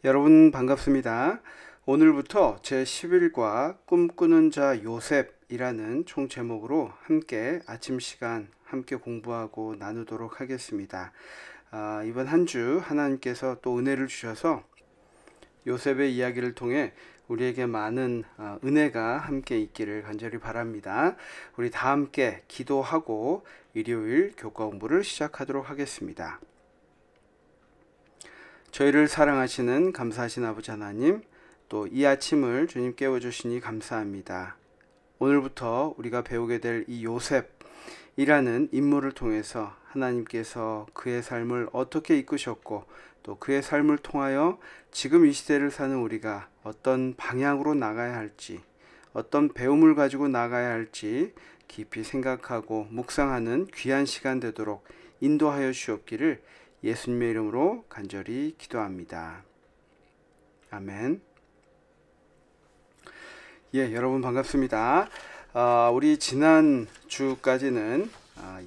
여러분 반갑습니다. 오늘부터 제11과 꿈꾸는 자 요셉이라는 총 제목으로 함께 아침 시간 함께 공부하고 나누도록 하겠습니다. 이번 한 주 하나님께서 또 은혜를 주셔서 요셉의 이야기를 통해 우리에게 많은 은혜가 함께 있기를 간절히 바랍니다. 우리 다 함께 기도하고 일요일 교과 공부를 시작하도록 하겠습니다. 저희를 사랑하시는 감사하신 아버지 하나님, 또 이 아침을 주님 깨워주시니 감사합니다. 오늘부터 우리가 배우게 될 이 요셉이라는 인물을 통해서 하나님께서 그의 삶을 어떻게 이끄셨고 또 그의 삶을 통하여 지금 이 시대를 사는 우리가 어떤 방향으로 나가야 할지, 어떤 배움을 가지고 나가야 할지 깊이 생각하고 묵상하는 귀한 시간 되도록 인도하여 주옵기를 예수님의 이름으로 간절히 기도합니다. 아멘. 여러분 반갑습니다. 우리 지난 주까지는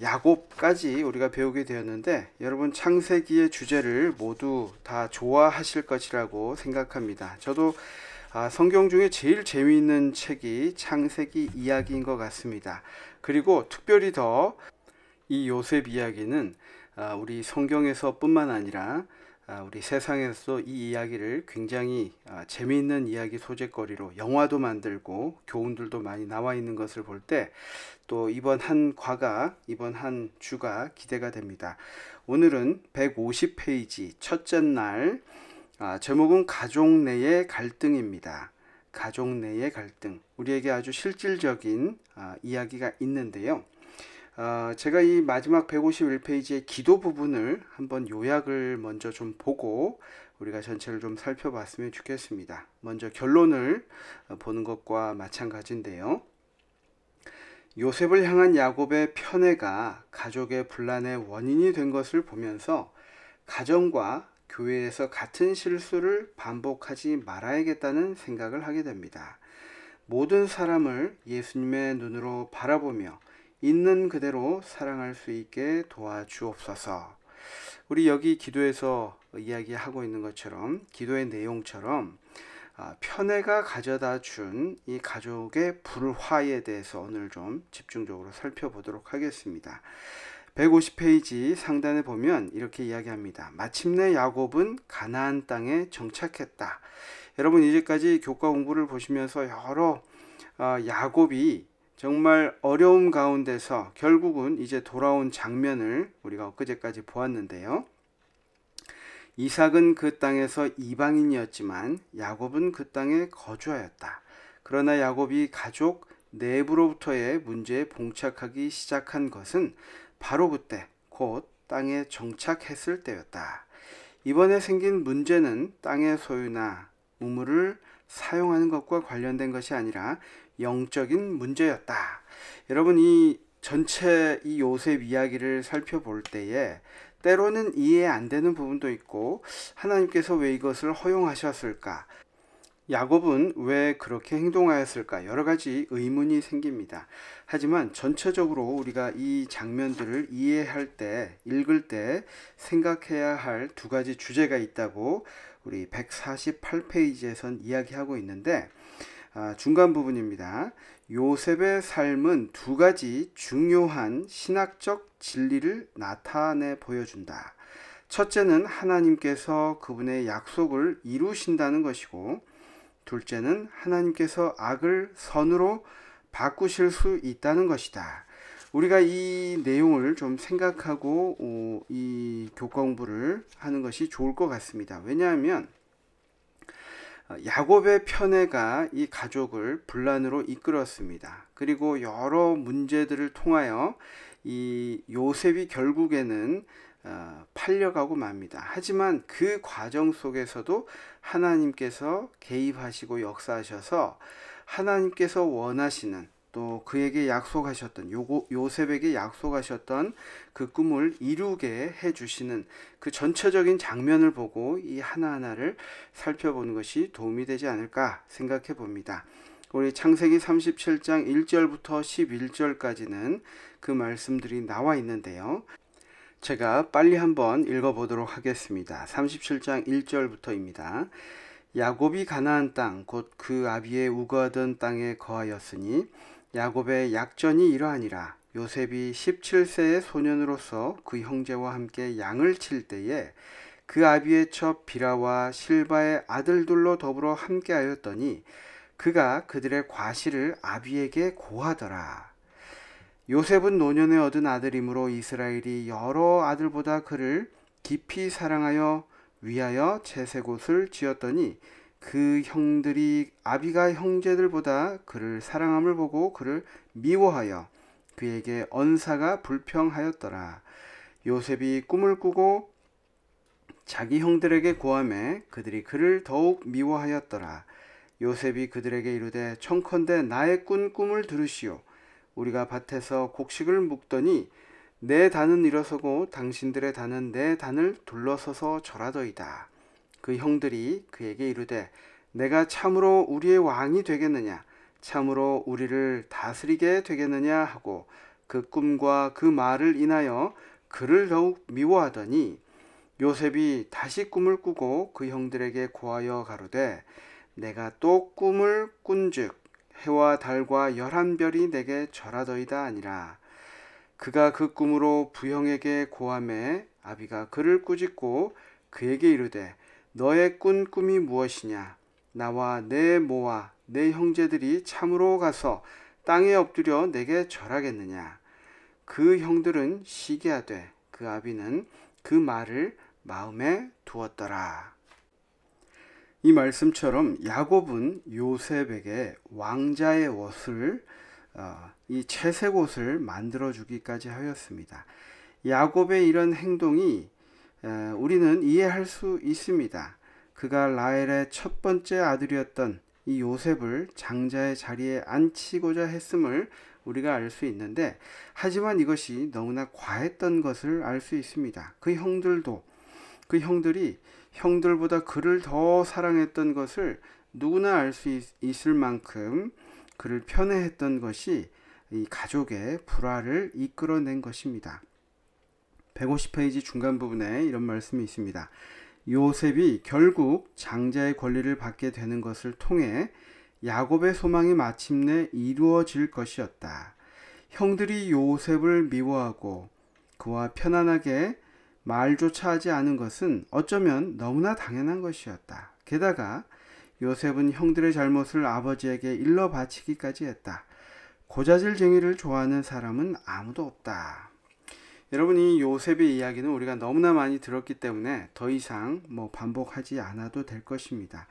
야곱까지 우리가 배우게 되었는데, 여러분 창세기의 주제를 모두 다 좋아하실 것이라고 생각합니다. 저도 성경 중에 제일 재미있는 책이 창세기 이야기인 것 같습니다. 그리고 특별히 더 이 요셉 이야기는 우리 성경에서 뿐만 아니라 우리 세상에서도 이 이야기를 굉장히 재미있는 이야기 소재거리로 영화도 만들고 교훈들도 많이 나와 있는 것을 볼 때 또 이번 한 주가 기대가 됩니다. 오늘은 150페이지 첫째 날, 제목은 가족 내의 갈등입니다. 가족 내의 갈등. 우리에게 아주 실질적인 이야기가 있는데요. 제가 이 마지막 151페이지의 기도 부분을 한번 요약을 먼저 좀 보고 우리가 전체를 좀 살펴봤으면 좋겠습니다. 먼저 결론을 보는 것과 마찬가지인데요. 요셉을 향한 야곱의 편애가 가족의 분란의 원인이 된 것을 보면서 가정과 교회에서 같은 실수를 반복하지 말아야겠다는 생각을 하게 됩니다. 모든 사람을 예수님의 눈으로 바라보며 있는 그대로 사랑할 수 있게 도와주옵소서. 우리 여기 기도에서 이야기하고 있는 것처럼, 기도의 내용처럼 편애가 가져다 준 이 가족의 불화에 대해서 오늘 좀 집중적으로 살펴보도록 하겠습니다. 150페이지 상단에 보면 이렇게 이야기합니다. 마침내 야곱은 가나안 땅에 정착했다. 여러분 이제까지 교과 공부를 보시면서 여러 야곱이 정말 어려움 가운데서 결국은 이제 돌아온 장면을 우리가 엊그제까지 보았는데요. 이삭은 그 땅에서 이방인이었지만 야곱은 그 땅에 거주하였다. 그러나 야곱이 가족 내부로부터의 문제에 봉착하기 시작한 것은 바로 그때 곧 땅에 정착했을 때였다. 이번에 생긴 문제는 땅의 소유나 우물을 사용하는 것과 관련된 것이 아니라 영적인 문제였다. 여러분 이 전체 이 요셉 이야기를 살펴볼 때에 때로는 이해 안 되는 부분도 있고, 하나님께서 왜 이것을 허용하셨을까? 야곱은 왜 그렇게 행동하였을까? 여러 가지 의문이 생깁니다. 하지만 전체적으로 우리가 이 장면들을 이해할 때, 읽을 때 생각해야 할 두 가지 주제가 있다고 우리 148페이지에선 이야기하고 있는데, 중간 부분입니다. 요셉의 삶은 두 가지 중요한 신학적 진리를 나타내 보여준다. 첫째는 하나님께서 그분의 약속을 이루신다는 것이고, 둘째는 하나님께서 악을 선으로 바꾸실 수 있다는 것이다. 우리가 이 내용을 좀 생각하고 이 교과 공부를 하는 것이 좋을 것 같습니다. 왜냐하면 야곱의 편애가 이 가족을 분란으로 이끌었습니다. 그리고 여러 문제들을 통하여 이 요셉이 결국에는 팔려가고 맙니다. 하지만 그 과정 속에서도 하나님께서 개입하시고 역사하셔서 하나님께서 원하시는, 또 그에게 약속하셨던, 요셉에게 약속하셨던 그 꿈을 이루게 해주시는 그 전체적인 장면을 보고 이 하나하나를 살펴보는 것이 도움이 되지 않을까 생각해 봅니다. 우리 창세기 37장 1절부터 11절까지는 그 말씀들이 나와 있는데요. 제가 빨리 한번 읽어보도록 하겠습니다. 37장 1절부터입니다. 야곱이 가나안 땅 곧 그 아비의 우거하던 땅에 거하였으니 야곱의 약전이 이러하니라. 요셉이 17세의 소년으로서 그 형제와 함께 양을 칠 때에 그 아비의 첩 비라와 실바의 아들들로 더불어 함께하였더니 그가 그들의 과실을 아비에게 고하더라. 요셉은 노년에 얻은 아들이므로 이스라엘이 여러 아들보다 그를 깊이 사랑하여 위하여 채색옷을 지었더니 그 형들이 아비가 형제들보다 그를 사랑함을 보고 그를 미워하여 그에게 언사가 불평하였더라. 요셉이 꿈을 꾸고 자기 형들에게 고하매 그들이 그를 더욱 미워하였더라. 요셉이 그들에게 이르되 청컨대 나의 꾼 꿈을 들으시오. 우리가 밭에서 곡식을 묵더니 내 단은 일어서고 당신들의 단은 내 단을 둘러서서 절하더이다. 그 형들이 그에게 이르되 내가 참으로 우리의 왕이 되겠느냐, 참으로 우리를 다스리게 되겠느냐 하고 그 꿈과 그 말을 인하여 그를 더욱 미워하더니 요셉이 다시 꿈을 꾸고 그 형들에게 고하여 가로되 내가 또 꿈을 꾼즉 해와 달과 11별이 내게 절하더이다 아니라. 그가 그 꿈으로 부형에게 고하매 아비가 그를 꾸짖고 그에게 이르되 너의 꾼 꿈이 무엇이냐? 나와 내 모와 내 형제들이 참으로 가서 땅에 엎드려 내게 절하겠느냐? 그 형들은 시기하되 그 아비는 그 말을 마음에 두었더라. 이 말씀처럼 야곱은 요셉에게 왕자의 옷을 이 채색 옷을 만들어 주기까지 하였습니다. 야곱의 이런 행동이 우리는 이해할 수 있습니다. 그가 라헬의 첫 번째 아들이었던 이 요셉을 장자의 자리에 앉히고자 했음을 우리가 알 수 있는데, 하지만 이것이 너무나 과했던 것을 알 수 있습니다. 그 형들이 형들보다 그를 더 사랑했던 것을 누구나 알 수 있을 만큼 그를 편애했던 것이 이 가족의 불화를 이끌어낸 것입니다. 150페이지 중간 부분에 이런 말씀이 있습니다. 요셉이 결국 장자의 권리를 받게 되는 것을 통해 야곱의 소망이 마침내 이루어질 것이었다. 형들이 요셉을 미워하고 그와 편안하게 말조차 하지 않은 것은 어쩌면 너무나 당연한 것이었다. 게다가 요셉은 형들의 잘못을 아버지에게 일러 바치기까지 했다. 고자질쟁이를 좋아하는 사람은 아무도 없다. 여러분, 이 요셉의 이야기는 우리가 너무나 많이 들었기 때문에 더 이상 반복하지 않아도 될 것입니다.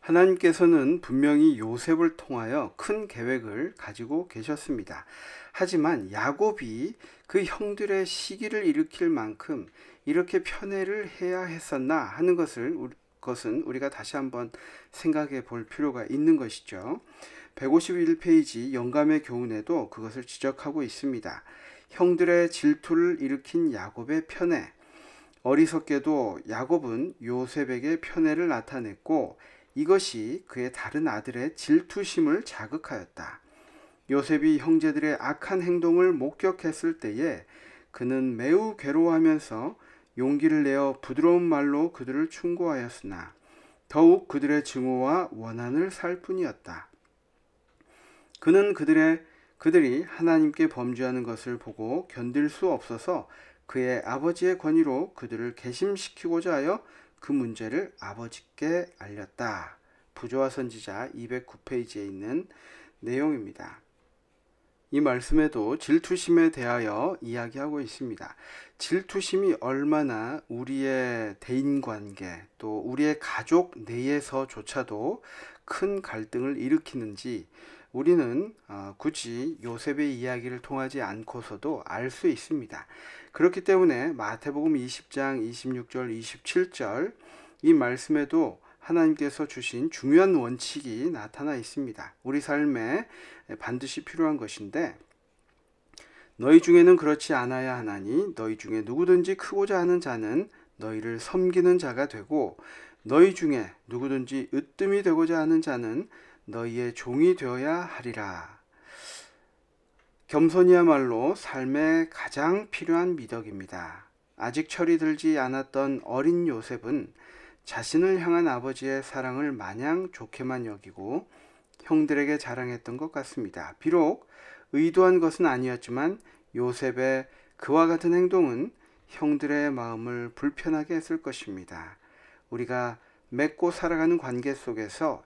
하나님께서는 분명히 요셉을 통하여 큰 계획을 가지고 계셨습니다. 하지만 야곱이 그 형들의 시기를 일으킬 만큼 이렇게 편애를 해야 했었나 하는 것은 우리가 다시 한번 생각해 볼 필요가 있는 것이죠. 151페이지 영감의 교훈에도 그것을 지적하고 있습니다. 형들의 질투를 일으킨 야곱의 편애. 어리석게도 야곱은 요셉에게 편애를 나타냈고 이것이 그의 다른 아들의 질투심을 자극하였다. 요셉이 형제들의 악한 행동을 목격했을 때에 그는 매우 괴로워하면서 용기를 내어 부드러운 말로 그들을 충고하였으나 더욱 그들의 증오와 원한을 살 뿐이었다. 그는 그들이 하나님께 범죄하는 것을 보고 견딜 수 없어서 그의 아버지의 권위로 그들을 괘씸시키고자 하여 그 문제를 아버지께 알렸다. 부조화 선지자 209페이지에 있는 내용입니다. 이 말씀에도 질투심에 대하여 이야기하고 있습니다. 질투심이 얼마나 우리의 대인관계 또 우리의 가족 내에서조차도 큰 갈등을 일으키는지 우리는 굳이 요셉의 이야기를 통하지 않고서도 알 수 있습니다. 그렇기 때문에 마태복음 20장 26절 27절 이 말씀에도 하나님께서 주신 중요한 원칙이 나타나 있습니다. 우리 삶에 반드시 필요한 것인데, 너희 중에는 그렇지 않아야 하나니 너희 중에 누구든지 크고자 하는 자는 너희를 섬기는 자가 되고 너희 중에 누구든지 으뜸이 되고자 하는 자는 너희의 종이 되어야 하리라. 겸손이야말로 삶에 가장 필요한 미덕입니다. 아직 철이 들지 않았던 어린 요셉은 자신을 향한 아버지의 사랑을 마냥 좋게만 여기고 형들에게 자랑했던 것 같습니다. 비록 의도한 것은 아니었지만 요셉의 그와 같은 행동은 형들의 마음을 불편하게 했을 것입니다. 우리가 맺고 살아가는 관계 속에서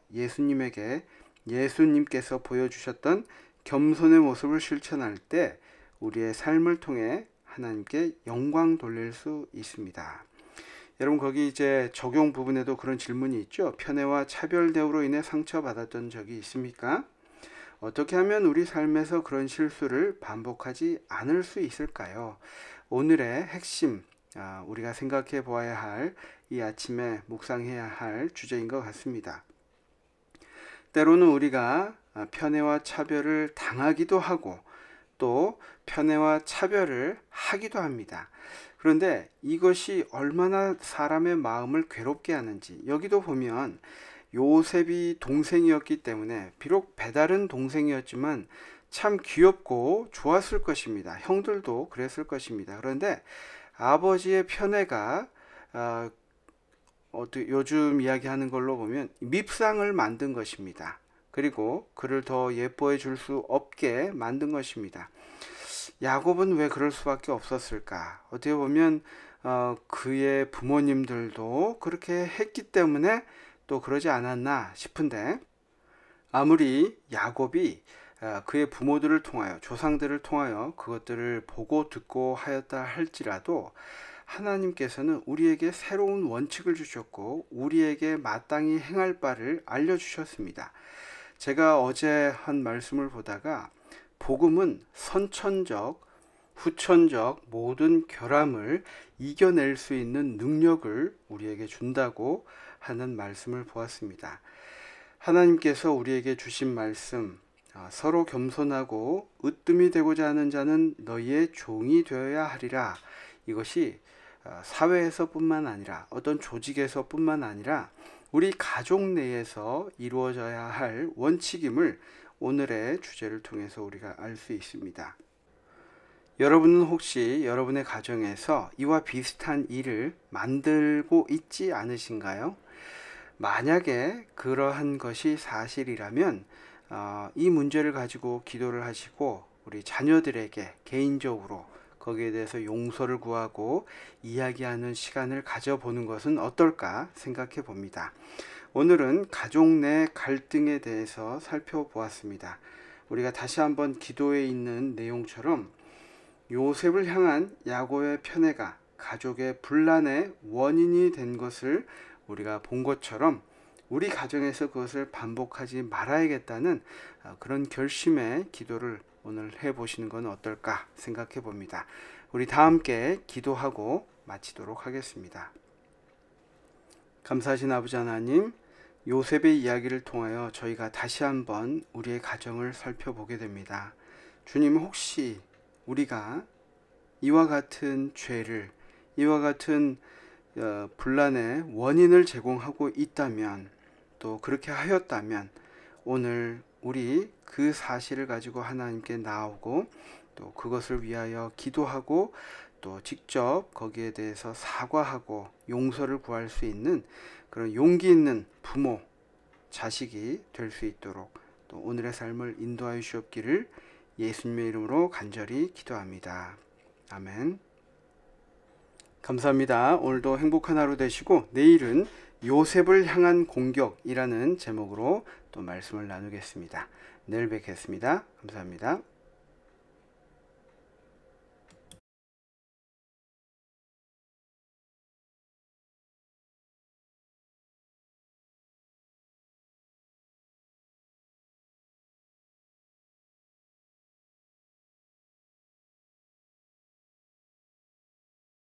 예수님께서 보여주셨던 겸손의 모습을 실천할 때 우리의 삶을 통해 하나님께 영광 돌릴 수 있습니다. 여러분, 거기 이제 적용 부분에도 그런 질문이 있죠. 편애와 차별 대우로 인해 상처받았던 적이 있습니까? 어떻게 하면 우리 삶에서 그런 실수를 반복하지 않을 수 있을까요? 오늘의 핵심, 우리가 생각해 보아야 할, 이 아침에 묵상해야 할 주제인 것 같습니다. 때로는 우리가 편애와 차별을 당하기도 하고 또 편애와 차별을 하기도 합니다. 그런데 이것이 얼마나 사람의 마음을 괴롭게 하는지, 여기도 보면 요셉이 동생이었기 때문에 비록 배다른 동생이었지만 참 귀엽고 좋았을 것입니다. 형들도 그랬을 것입니다. 그런데 아버지의 편애가 요즘 이야기하는 걸로 보면 밉상을 만든 것입니다. 그리고 그를 더 예뻐해 줄 수 없게 만든 것입니다. 야곱은 왜 그럴 수밖에 없었을까? 어떻게 보면 그의 부모님들도 그렇게 했기 때문에 또 그러지 않았나 싶은데, 아무리 야곱이 그의 부모들을 통하여, 조상들을 통하여 그것들을 보고 듣고 하였다 할지라도 하나님께서는 우리에게 새로운 원칙을 주셨고 우리에게 마땅히 행할 바를 알려주셨습니다. 제가 어제 한 말씀을 보다가 복음은 선천적, 후천적 모든 결함을 이겨낼 수 있는 능력을 우리에게 준다고 하는 말씀을 보았습니다. 하나님께서 우리에게 주신 말씀, 서로 겸손하고 으뜸이 되고자 하는 자는 너희의 종이 되어야 하리라. 이것이 사회에서뿐만 아니라 어떤 조직에서뿐만 아니라 우리 가족 내에서 이루어져야 할 원칙임을 오늘의 주제를 통해서 우리가 알 수 있습니다. 여러분은 혹시 여러분의 가정에서 이와 비슷한 일을 만들고 있지 않으신가요? 만약에 그러한 것이 사실이라면 이 문제를 가지고 기도를 하시고 우리 자녀들에게 개인적으로 거기에 대해서 용서를 구하고 이야기하는 시간을 가져보는 것은 어떨까 생각해 봅니다. 오늘은 가족 내 갈등에 대해서 살펴보았습니다. 우리가 다시 한번 기도에 있는 내용처럼 요셉을 향한 야곱의 편애가 가족의 분란의 원인이 된 것을 우리가 본 것처럼 우리 가정에서 그것을 반복하지 말아야겠다는 그런 결심의 기도를 오늘 해보시는 건 어떨까 생각해 봅니다. 우리 다 함께 기도하고 마치도록 하겠습니다. 감사하신 아버지 하나님, 요셉의 이야기를 통하여 저희가 다시 한번 우리의 가정을 살펴보게 됩니다. 주님, 혹시 우리가 이와 같은 죄를, 이와 같은 분란의 원인을 제공하고 있다면, 또 그렇게 하였다면 오늘 우리 그 사실을 가지고 하나님께 나오고 또 그것을 위하여 기도하고 또 직접 거기에 대해서 사과하고 용서를 구할 수 있는 그런 용기 있는 부모, 자식이 될 수 있도록 또 오늘의 삶을 인도하여 주옵기를 예수님의 이름으로 간절히 기도합니다. 아멘. 감사합니다. 오늘도 행복한 하루 되시고 내일은 요셉을 향한 공격이라는 제목으로 또 말씀을 나누겠습니다. 내일 뵙겠습니다. 감사합니다.